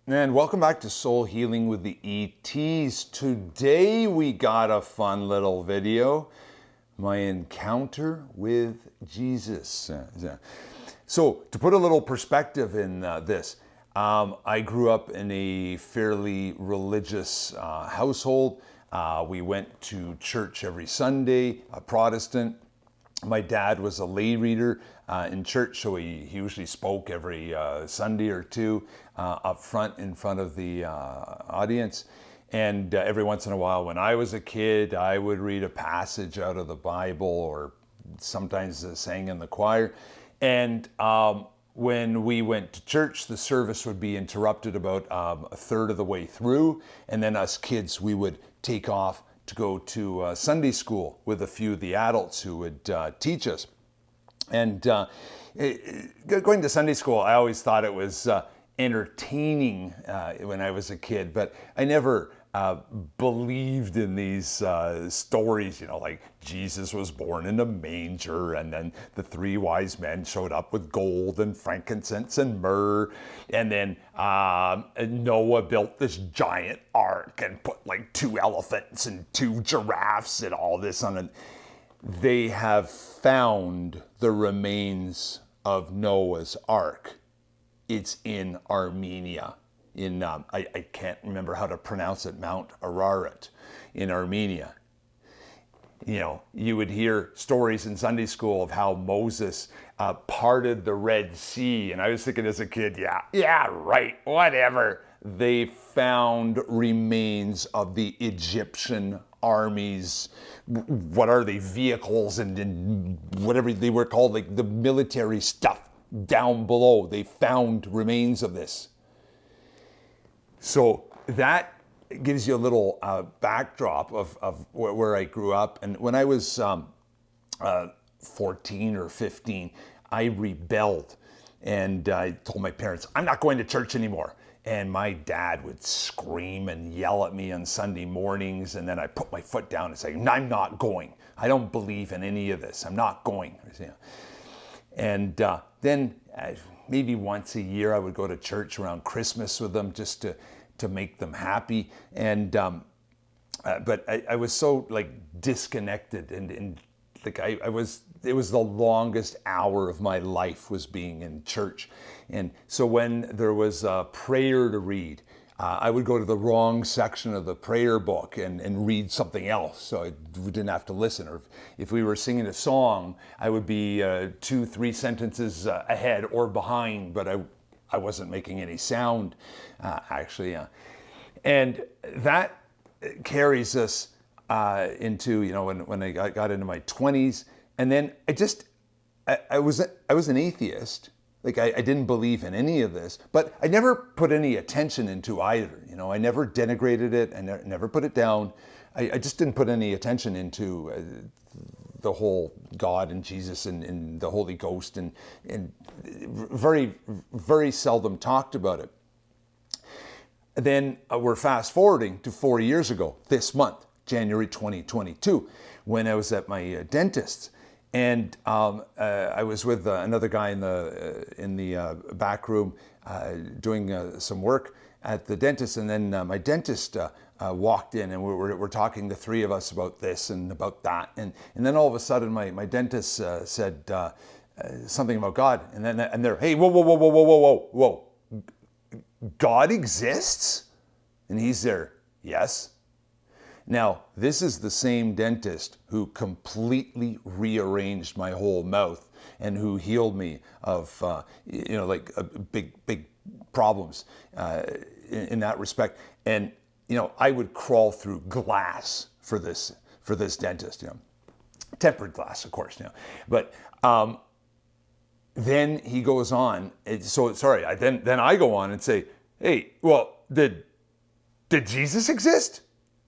And welcome back to Soul Healing with the ETs. Today we got a fun little video, my encounter with Jesus. So to put a little perspective in this, I grew up in a fairly religious household. We went to church every Sunday, a Protestant. My dad was a lay reader in church, so he usually spoke every Sunday or two up front in front of the audience. And every once in a while, when I was a kid, I would read a passage out of the Bible or sometimes sang in the choir. And when we went to church, the service would be interrupted about a third of the way through. And then us kids, we would take off to go to Sunday school with a few of the adults who would teach us. And going to Sunday school, I always thought it was entertaining when I was a kid, but I never believed in these stories, like Jesus was born in a manger and then the three wise men showed up with gold and frankincense and myrrh, and then Noah built this giant ark and put like 2 elephants and 2 giraffes and all this on it. They have found the remains of Noah's ark. It's in Armenia. I can't remember how to pronounce it, Mount Ararat in Armenia. You would hear stories in Sunday school of how Moses parted the Red Sea. And I was thinking as a kid, yeah, right, whatever. They found remains of the Egyptian armies. What are they, vehicles and whatever they were called, like the military stuff down below. They found remains of this. So that gives you a little backdrop of where I grew up. And when I was 14 or 15, I rebelled. And I told my parents, I'm not going to church anymore. And my dad would scream and yell at me on Sunday mornings. And then I put my foot down and say, I'm not going. I don't believe in any of this. I'm not going. And then maybe once a year I would go to church around Christmas with them just to make them happy. And but I was so like disconnected and like it was the longest hour of my life was being in church. And so when there was a prayer to read, I would go to the wrong section of the prayer book and read something else, so we didn't have to listen. Or if we were singing a song, I would be 2-3 sentences ahead or behind, but I wasn't making any sound, actually. And that carries us into, when I got into my 20s. And then I was an atheist. Like I didn't believe in any of this, but I never put any attention into either. I never denigrated it and never put it down. I just didn't put any attention into the whole God and Jesus and the Holy Ghost and very, very seldom talked about it. Then we're fast forwarding to 4 years ago, this month, January 2022, when I was at my dentist's. And I was with another guy in the back room doing some work at the dentist, and then my dentist walked in, and we're talking, the three of us, about this and about that, and then all of a sudden my dentist said something about God, and they're, hey, whoa, God exists? And he's there, yes. Now, this is the same dentist who completely rearranged my whole mouth and who healed me of, big problems in that respect. And, I would crawl through glass for this dentist, tempered glass, of course, But then he goes on. Then I go on and say, hey, well, did Jesus exist?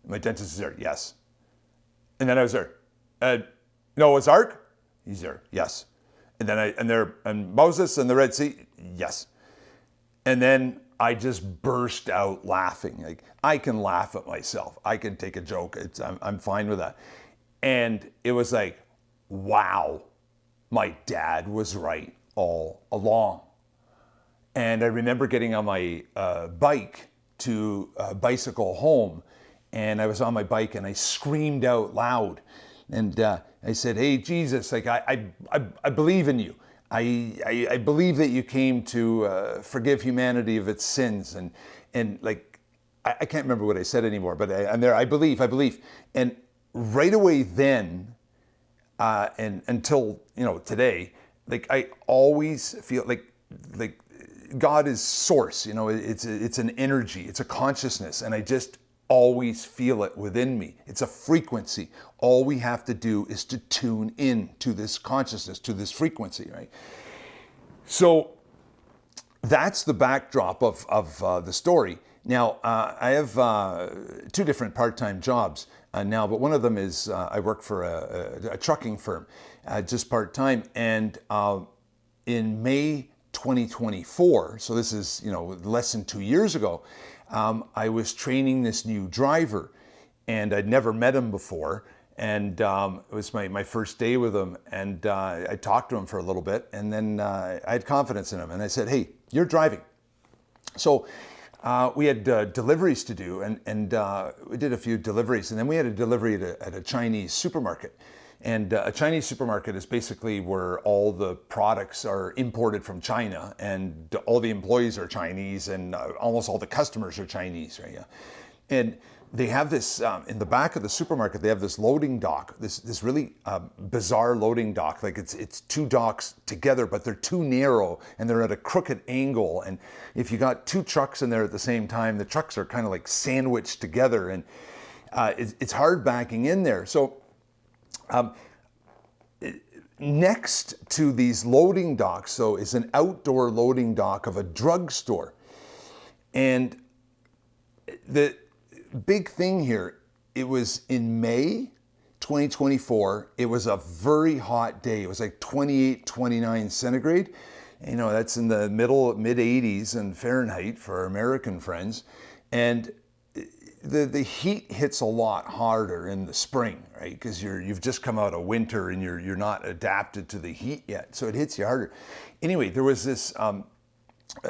My dentist is there, yes. And then I was there, Noah's Ark? He's there, yes. And then and Moses and the Red Sea, yes. And then I just burst out laughing. Like, I can laugh at myself. I can take a joke. I'm fine with that. And it was like, wow, my dad was right all along. And I remember getting on my bike to bicycle home, and I was on my bike and I screamed out loud, and I said, "Hey Jesus, like I believe in you. I believe that you came to forgive humanity of its sins," and like I can't remember what I said anymore, but I'm there. I believe, and right away then, and until today, like I always feel like God is source. It's an energy, it's a consciousness, and I just always feel it within me. It's a frequency. All we have to do is to tune in to this consciousness, to this frequency, right? So that's the backdrop of the story. Now, I have two different part-time jobs now, but one of them is I work for a trucking firm, just part-time. And in May 2024, so this is less than 2 years ago, I was training this new driver, and I'd never met him before. And it was my first day with him, and I talked to him for a little bit, and then I had confidence in him, and I said, "Hey, you're driving." So we had deliveries to do, and we did a few deliveries, and then we had a delivery at a Chinese supermarket. And a Chinese supermarket is basically where all the products are imported from China, and all the employees are Chinese, and almost all the customers are Chinese, right? Yeah. And they have this, in the back of the supermarket, they have this loading dock, this really bizarre loading dock. Like it's two docks together, but they're too narrow and they're at a crooked angle. And if you got two trucks in there at the same time, the trucks are kind of like sandwiched together, and it's hard backing in there. So next to these loading docks, so, is an outdoor loading dock of a drugstore. And the big thing here, it was in May 2024. It was a very hot day. It was like 28, 29 centigrade. That's in the mid 80s in Fahrenheit for our American friends. And the heat hits a lot harder in the spring, right? Because you've just come out of winter and you're not adapted to the heat yet, so it hits you harder. Anyway, there was this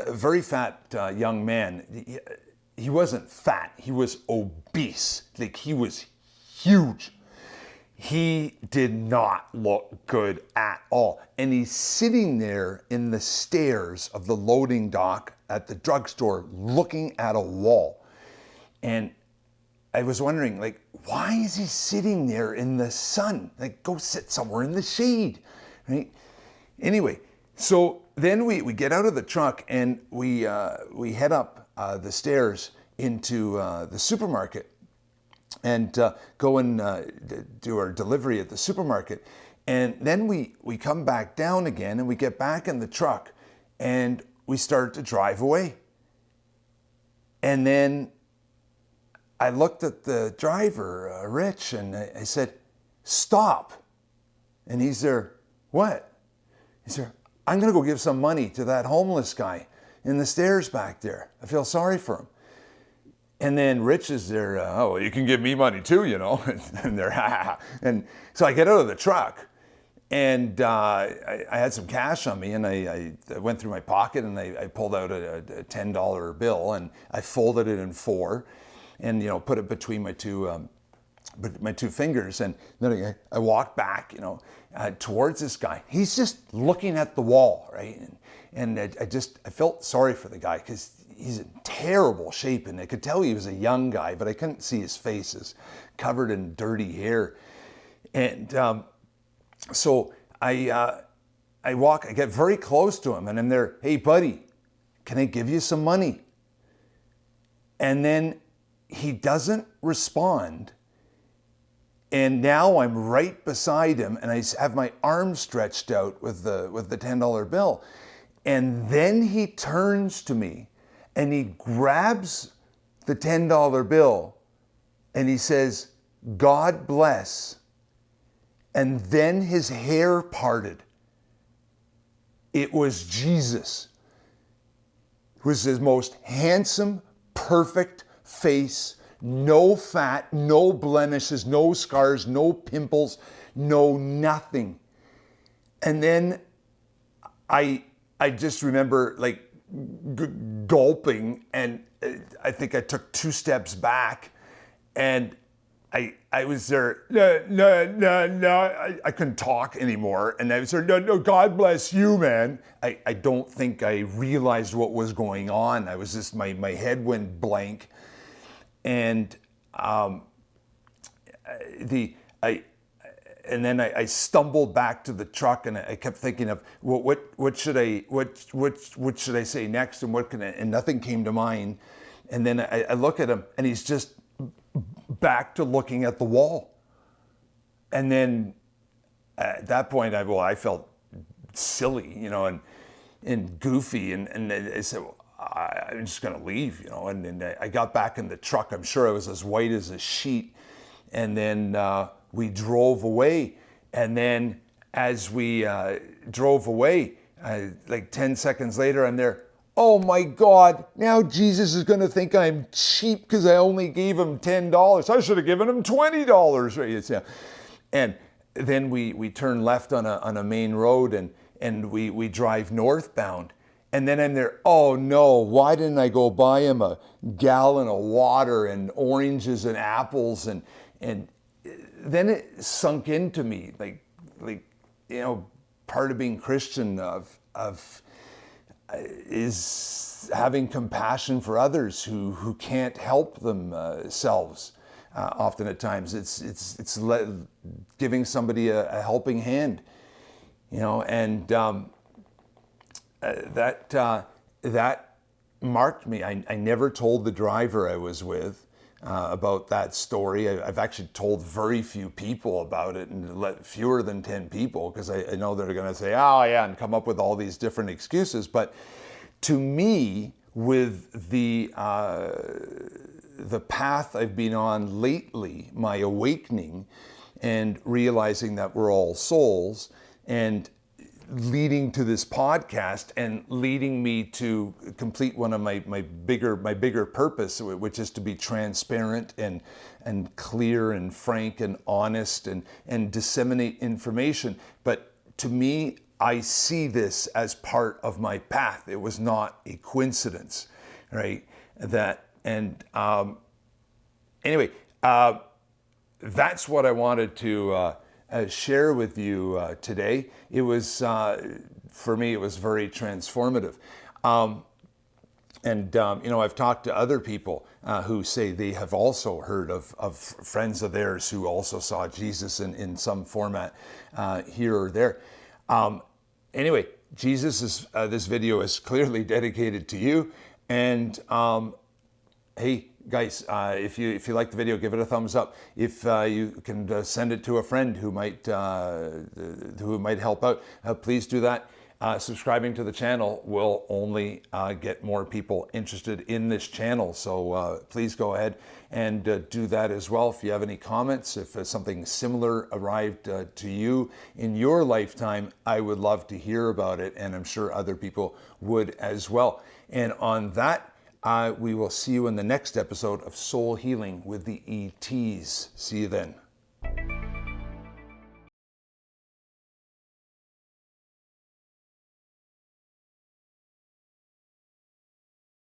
very fat young man. He wasn't fat, he was obese. Like, he was huge. He did not look good at all. And he's sitting there in the stairs of the loading dock at the drugstore looking at a wall. And I was wondering, like, why is he sitting there in the sun? Like, go sit somewhere in the shade, right? Anyway, so then we get out of the truck and we head up the stairs into the supermarket and go and do our delivery at the supermarket. And then we come back down again and we get back in the truck and we start to drive away. And then I looked at the driver, Rich, and I said, "Stop." And he's there, "What?" He said, "I'm going to go give some money to that homeless guy in the stairs back there. I feel sorry for him." And then Rich is there, "Oh, well, you can give me money too, and they're, ha. And so I get out of the truck, and I had some cash on me, and I went through my pocket, and I pulled out a $10 bill, and I folded it in four, and put it between my two fingers, and then I walked back towards this guy. He's just looking at the wall, right? And I felt sorry for the guy, because he's in terrible shape, and I could tell he was a young guy, but I couldn't see his face. It's covered in dirty hair. And so I get very close to him, and I'm there, "Hey buddy, can I give you some money?" And then he doesn't respond. And now I'm right beside him, and I have my arm stretched out with the $10 bill. And then he turns to me and he grabs the $10 bill and he says, "God bless." And then his hair parted. It was Jesus. It was his most handsome, perfect face, no fat, no blemishes, no scars, no pimples, no nothing. And then I just remember, like, gulping, and I think I took 2 steps back, and I was there, no, I couldn't talk anymore. And I was there, no, God bless you, man. I don't think I realized what was going on. I was just, my head went blank. And and then I stumbled back to the truck, and I kept thinking of what should I say next, and and nothing came to mind. And then I look at him, and he's just back to looking at the wall. And then at that point, I felt silly, and goofy, and I said, well, I'm just going to leave, and then I got back in the truck. I'm sure I was as white as a sheet. And then we drove away. And then as we drove away, like 10 seconds later, I'm there, oh my God, now Jesus is going to think I'm cheap because I only gave him $10. I should have given him $20. Right? Yeah. And then we turn left on a main road, and we drive northbound. And then I'm there, oh no, why didn't I go buy him a gallon of water and oranges and apples? And then it sunk into me, like part of being Christian is having compassion for others who can't help themselves. Often at times, it's giving somebody a helping hand, and that marked me. I never told the driver I was with about that story. I've actually told very few people about it, and fewer than 10 people, because I know they're going to say, oh yeah, and come up with all these different excuses. But to me, with the path I've been on lately, my awakening and realizing that we're all souls, and leading to this podcast, and leading me to complete one of my bigger purpose, which is to be transparent and clear and frank and honest and disseminate information. But to me, I see this as part of my path. It was not a coincidence, right? Anyway, that's what I wanted to share with you today. It was, for me, it was very transformative. I've talked to other people who say they have also heard of friends of theirs who also saw Jesus in some format here or there. Anyway, this video is clearly dedicated to you. And hey, guys, if you like the video, give it a thumbs up. If you can send it to a friend who might help out, please do that. Subscribing to the channel will only get more people interested in this channel. So please go ahead and do that as well. If you have any comments, if something similar arrived to you in your lifetime, I would love to hear about it, and I'm sure other people would as well. And on that, we will see you in the next episode of Soul Healing with the ETs. See you then.